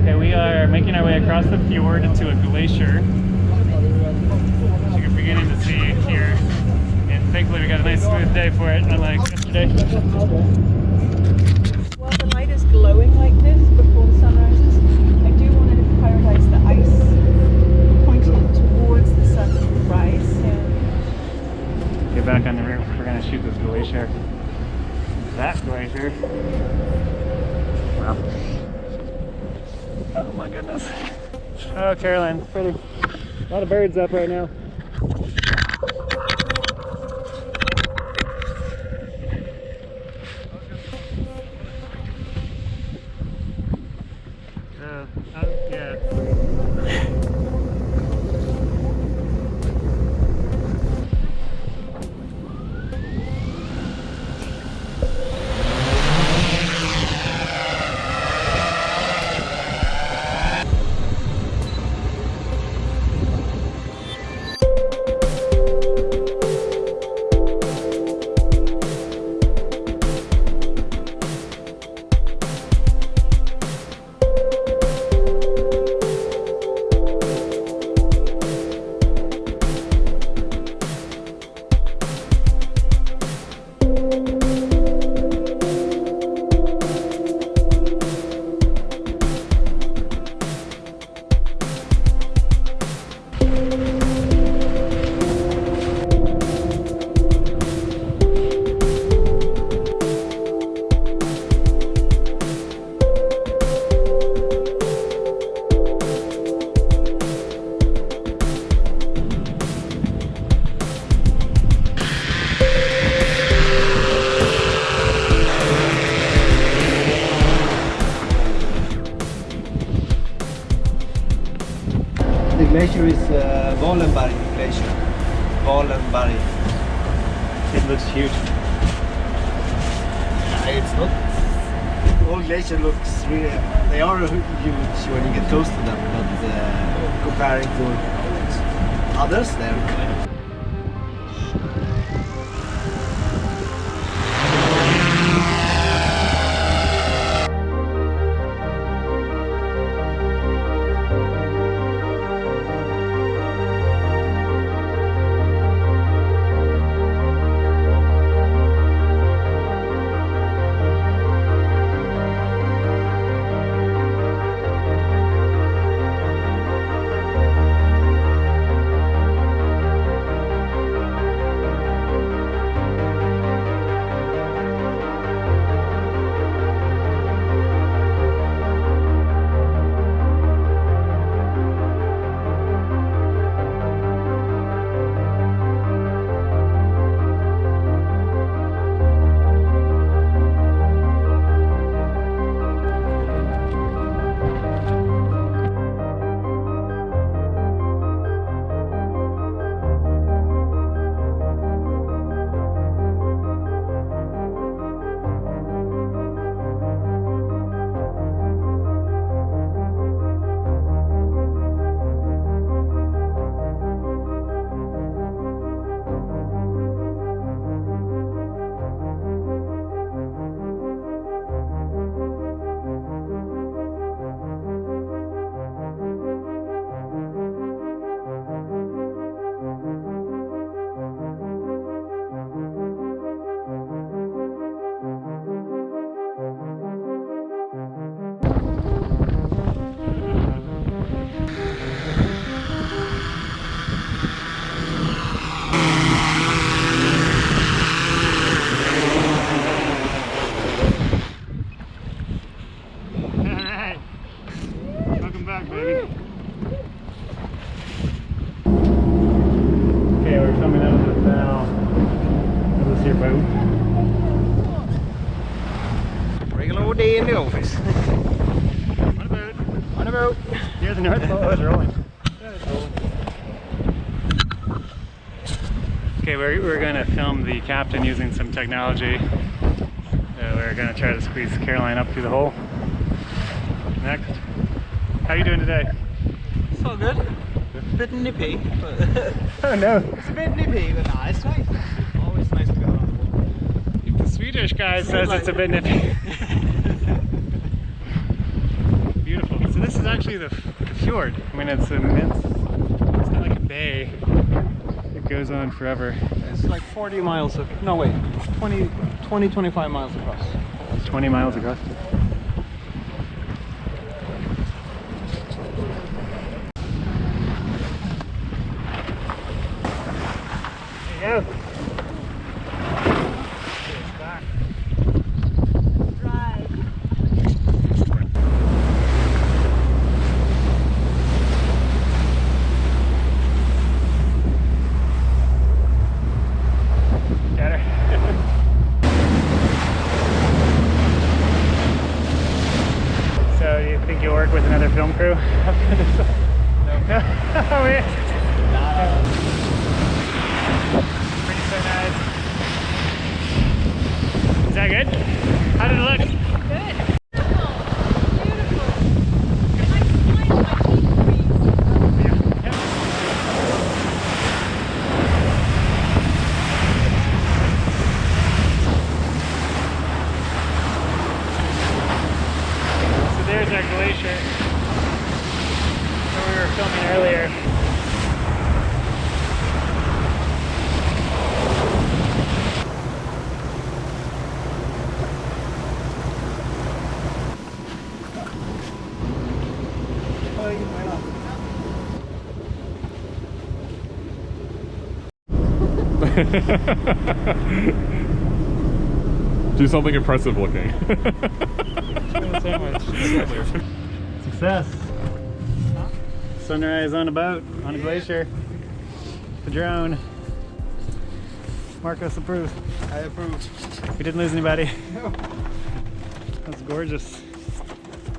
Okay, we are making our way across the fjord into a glacier. As you can begin to see here. And thankfully we got a nice smooth day for it, unlike yesterday. While the light is glowing like this before the sun rises, I do want to prioritize the ice pointing towards the sunrise. Get back on the roof. We're gonna shoot this glacier. That glacier. Wow. Oh my goodness. Oh, Caroline, it's pretty. A lot of birds up right now. Yeah. The glacier is Svalbard glacier. Svalbard. It looks huge. It's not. All glacier looks really. They are huge when you get close to them, but comparing to others, they're. day in the office. On a boat. On a boat. Near the North Pole. Oh, it's rolling. Yeah, it's rolling. Okay, we're going to film the captain using some technology. We're going to try to squeeze Caroline up through the hole. Next. How you doing today? So good. Bit nippy, but Oh no. it's a bit nippy, but nice, right? Always nice to go on. The Swedish guy says it's a bit nippy. Beautiful. So this is actually the fjord. I mean, it's immense. It's not like a bay. It goes on forever. It's like 40 miles of, no wait, 25 miles across. 20 miles across. There you go. Right. Got her. So, do you think you'll work with another film crew after this? No. Oh, yeah. Pretty so nice. Is that good? How did it look? Good. Beautiful. I explained my teeth freeze. So there's our glacier where we were filming earlier. Do something impressive looking. Success. Sunrise on a boat, on a glacier. The drone. Marcos approved. I approve. We didn't lose anybody. That's gorgeous.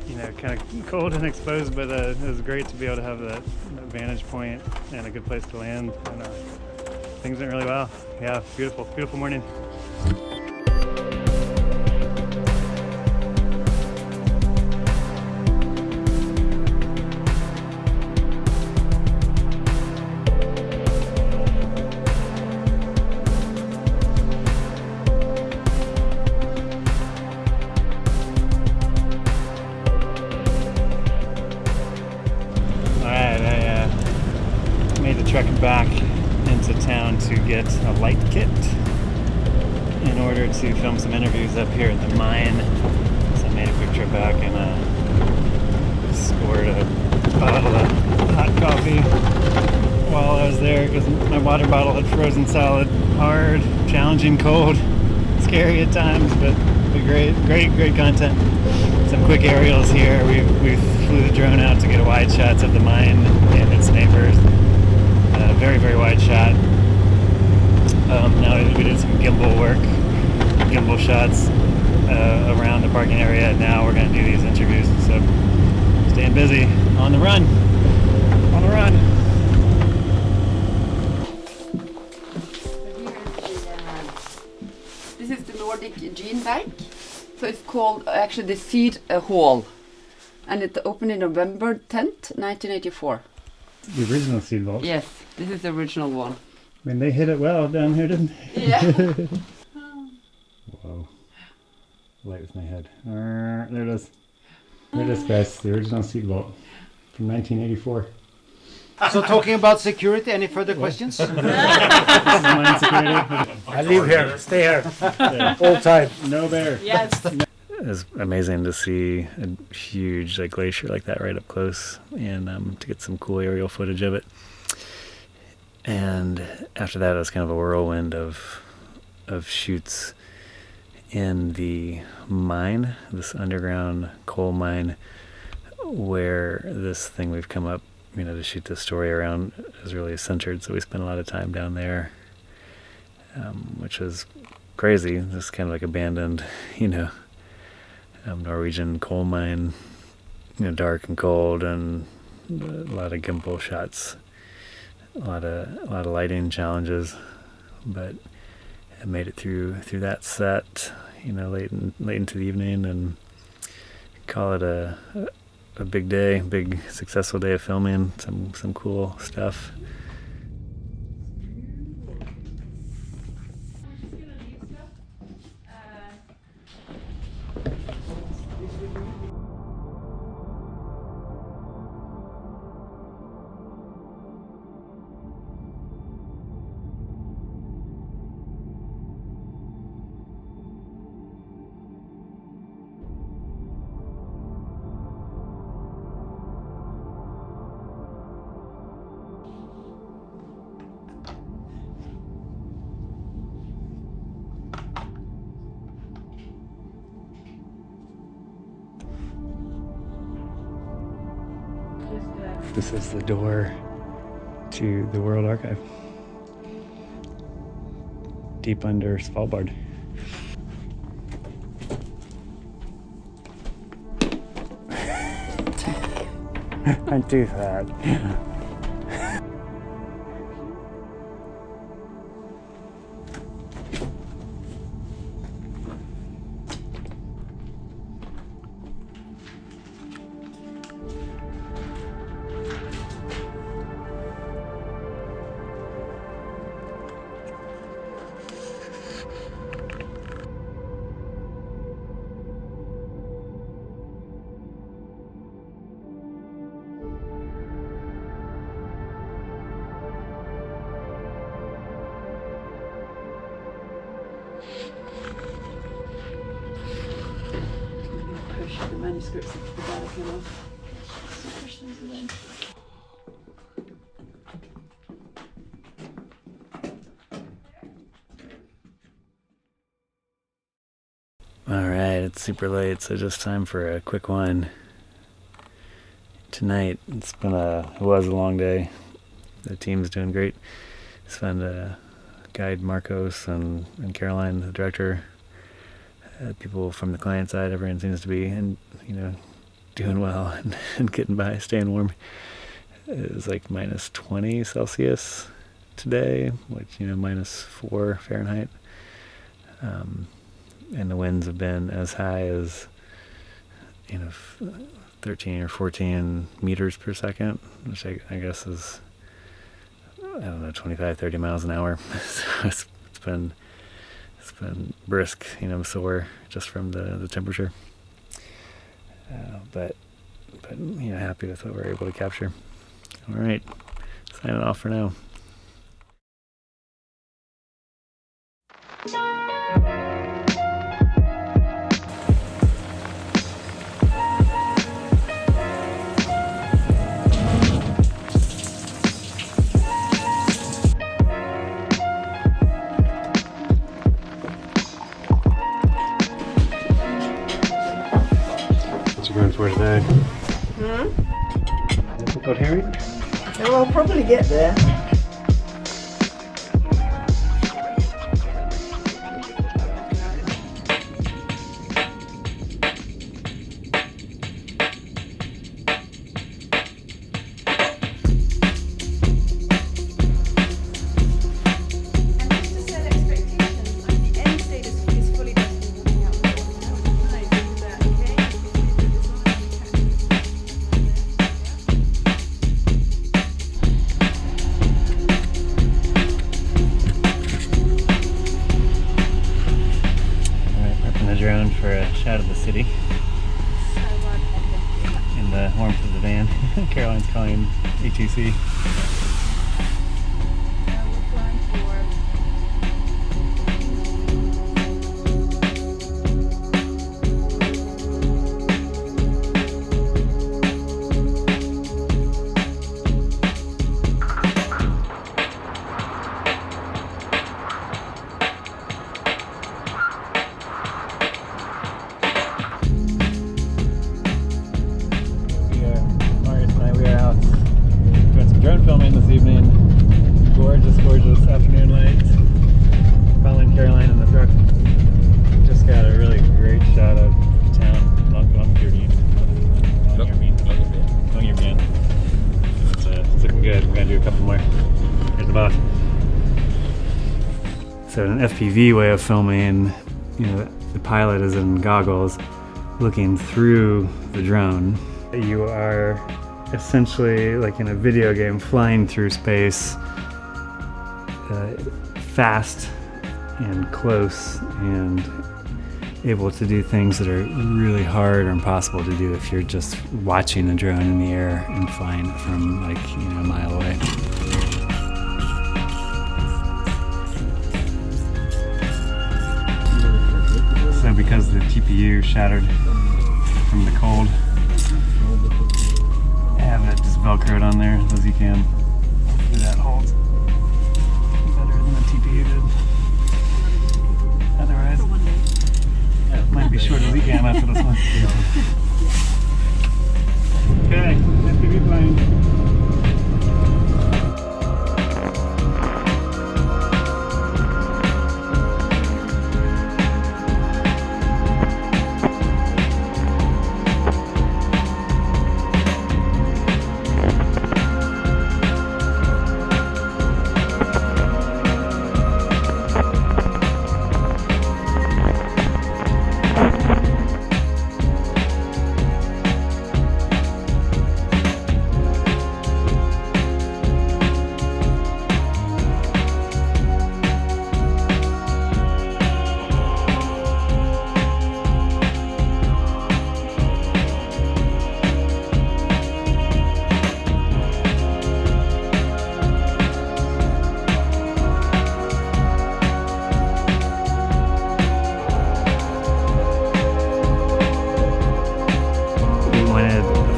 You know, kind of cold and exposed, but it was great to be able to have that vantage point and a good place to land. And, things went really well. Yeah, beautiful, beautiful morning. Trekking back into town to get a light kit in order to film some interviews up here at the mine. So I made a quick trip back and scored a bottle of hot coffee while I was there because my water bottle had frozen solid. Hard, challenging, cold, scary at times, but great content. Some quick aerials here. We flew the drone out to get wide shots of the mine and its neighbors. Very wide shot. Now we did some gimbal shots around the parking area. Now we're going to do these interviews. So staying busy, on the run. This is the Nordic gene bank. So it's called actually the Seed Hall, and it opened in November 10th, 1984. The original seed vault. Yes, this is the original one. I mean, they hit it well down here, didn't they? Yeah. Whoa. Light with my head. There it is. There it is, guys. The original seed vault from 1984. So talking about security, any further questions? This is mine security. I live here, stay here, Yeah. all time. No bear. Yes. It's amazing to see a huge glacier like that right up close and to get some cool aerial footage of it. And after that, it was kind of a whirlwind of shoots in the mine, this underground coal mine, where this thing we've come up, to shoot this story around is really centered. So we spent a lot of time down there, which was crazy. This kind of like abandoned, Norwegian coal mine, dark and cold, and a lot of gimbal shots, a lot of lighting challenges, but I made it through that set, late into the evening, and call it a big day, big successful day of filming, some cool stuff. This is the door to the World Archive, deep under Svalbard. I'm too fat. Push the manuscripts into the Vatican off. Push those away. Alright, it's super late, so just time for a quick one. Tonight, it was a long day. The team's doing great. It's fun to guide Marcos and Caroline, the director. People from the client side, everyone seems to be, doing well and getting by, staying warm. It was like minus 20 Celsius today, which, minus 4 Fahrenheit. And the winds have been as high as, 13 or 14 meters per second, which I guess is, 25, 30 miles an hour. So it's been brisk, sore just from the temperature. But happy with what we're able to capture. All right, signing off for now. Going for today? Difficult hearing? Well, I'll probably get there. Drone for a shot of the city in the warmth of the van. Caroline's calling ATC. Drone filming an FPV way of filming, the pilot is in goggles looking through the drone. You are essentially like in a video game flying through space, fast and close and able to do things that are really hard or impossible to do if you're just watching a drone in the air and flying it from like a mile away. So because the TPU shattered from the cold, I have it just velcroed on there as you can. Hopefully that holds better than the TPU did. Otherwise, it might be short as you can after this one. Okay, FPV flying.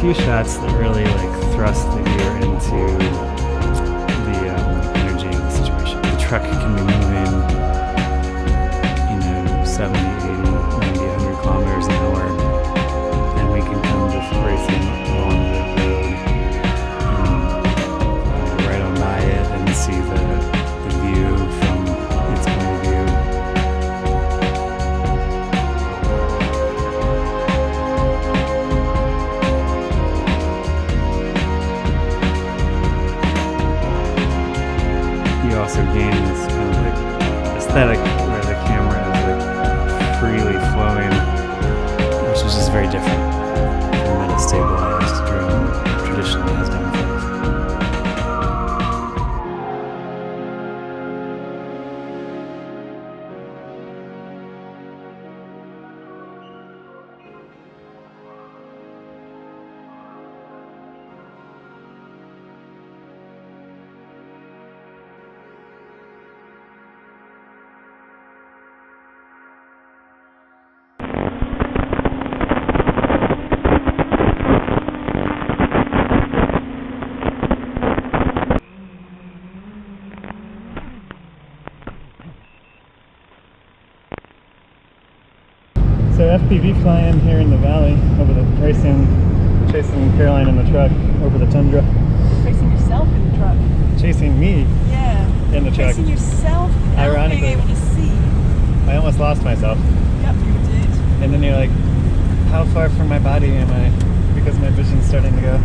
Few shots that really like thrust the viewer into the energy of the situation. The truck can be moving 70, 80, 90, 100 kilometers an hour, and we can come just racing along the road, right on by it and see the view from its point of view. You also gain this kind of like aesthetic where the camera is like freely flowing, which is just very different from what a stabilized drone traditionally has done for us. So FPV flying here in the valley, chasing Caroline in the truck over the tundra. Racing yourself in the truck. Chasing me Yeah. in the truck. Racing yourself without Ironically. being able to see. I almost lost myself. Yep, you did. And then you're like, how far from my body am I? Because my vision's starting to go.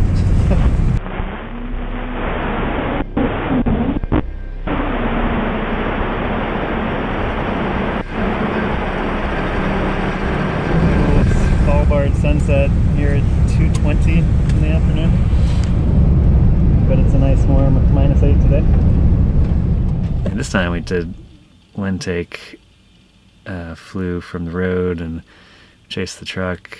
Svalbard sunset here at 2:20 in the afternoon, but it's a nice warm -8 today. And this time we did one take, flew from the road and chased the truck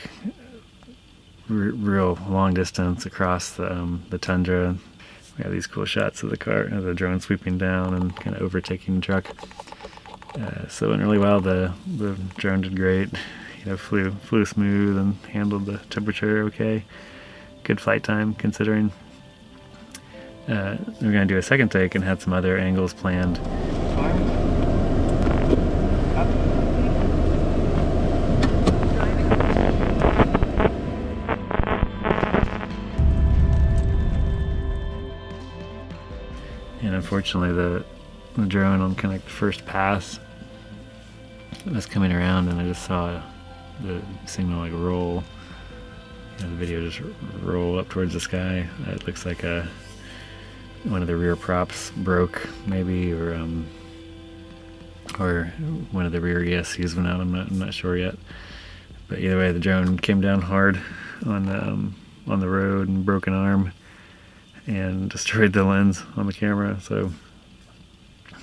real long distance across the tundra. We have these cool shots of the drone sweeping down and kind of overtaking the truck. So it went really well. The drone did great. Flew smooth and handled the temperature okay. Good flight time considering. We're going to do a second take and had some other angles planned. And unfortunately the drone on kind of the first pass was coming around and I just saw the signal like roll, the video just roll up towards the sky. It looks like one of the rear props broke maybe, or or one of the rear ESCs went out. I'm not sure yet. But either way, the drone came down hard on the road and broke an arm and destroyed the lens on the camera. So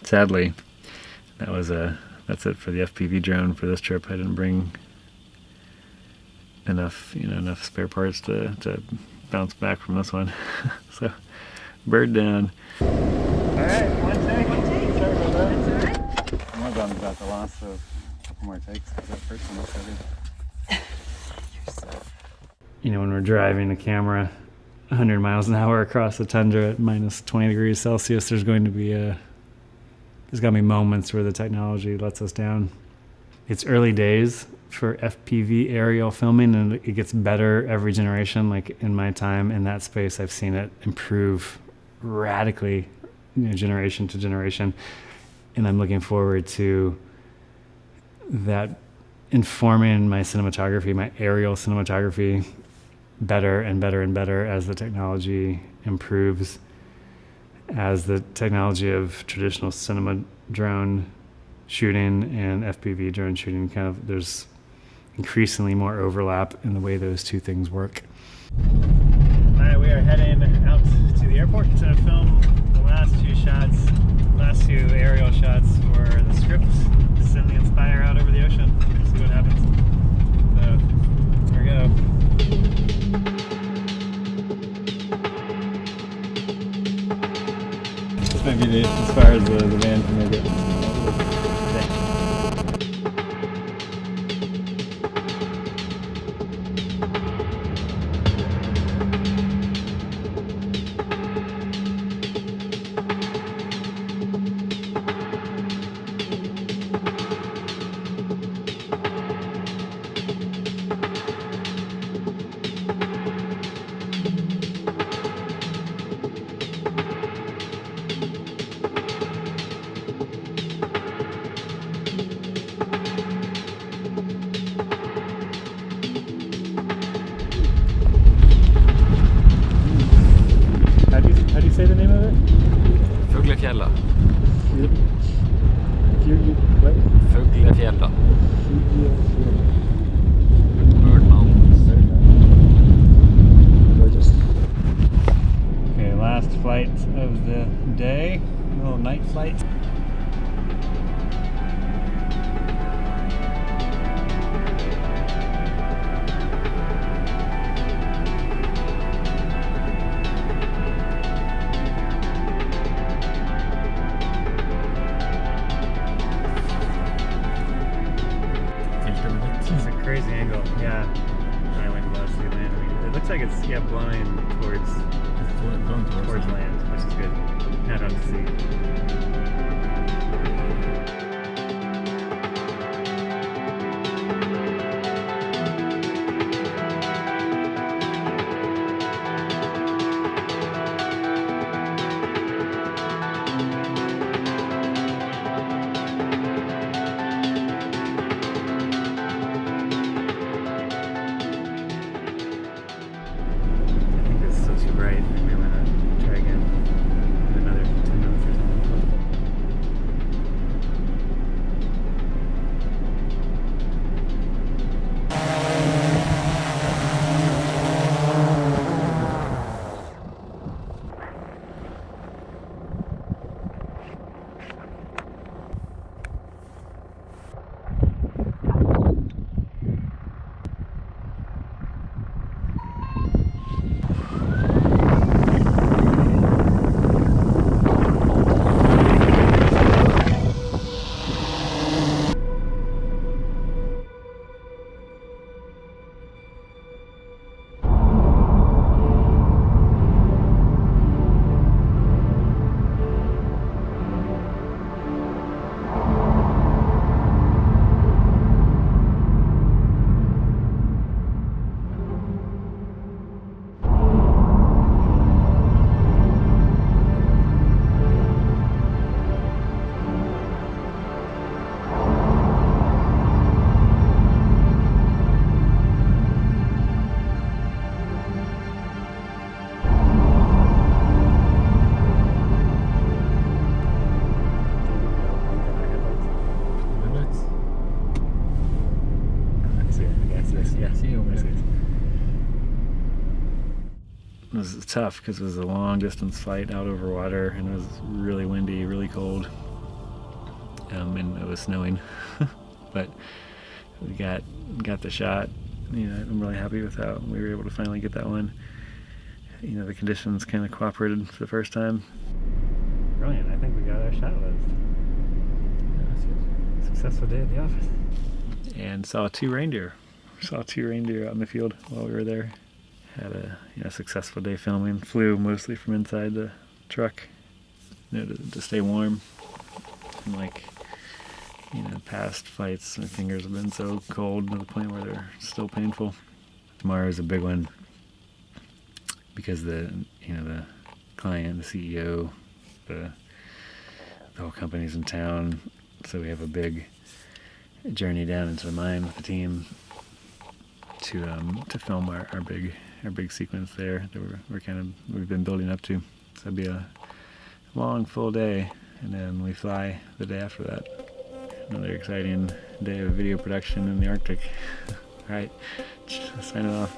sadly, that's it for the FPV drone for this trip. I didn't bring enough spare parts to bounce back from this one. So bird down. All right, one take. Sorry about that. That's all right. I'm bummed about the loss, so a couple more takes because that first one was so good. You know, when we're driving a camera 100 miles an hour across the tundra at minus 20 degrees Celsius, there's going to be moments where the technology lets us down. It's early days for FPV aerial filming, and it gets better every generation. Like in my time in that space, I've seen it improve radically, generation to generation. And I'm looking forward to that informing my cinematography, my aerial cinematography, better and better and better as the technology improves, as the technology of traditional cinema drone shooting and FPV drone shooting there's increasingly more overlap in the way those two things work. All right, we are heading out to the airport to film the last two aerial shots for the script. Send the Inspire out over the ocean. See what happens. So, here we go. This might be as far as the van can make it. How do you say the name of it? Fuglefjella. What? Fuglefjella. Bird Mountains. Gorgeous. Okay, last flight of the day. A little night flight. It's a crazy angle, yeah. I went low to land. I mean, it looks like it's blowing towards land, which is good. Not out to sea. Right, maybe I'm gonna try again in another 10 minutes or something. this. Yeah, See you over I see there. it. It was tough because it was a long distance flight out over water, and it was really windy, really cold, and it was snowing. But we got the shot. You know, I'm really happy with how we were able to finally get that one. You know, the conditions kind of cooperated for the first time. Brilliant. I think we got our shot list. Successful day at the office. And saw two reindeer. Saw two reindeer out in the field while we were there. Had a successful day filming. Flew mostly from inside the truck, you know, to stay warm. And like, you know, past flights, my fingers have been so cold to the point where they're still painful. Tomorrow is a big one because the client, the CEO, the whole company's in town, so we have a big journey down into the mine with the team to film our big sequence there that we've been building up to. So it'll be a long full day, and then we fly the day after that. Another exciting day of video production in the Arctic. All right, signing off.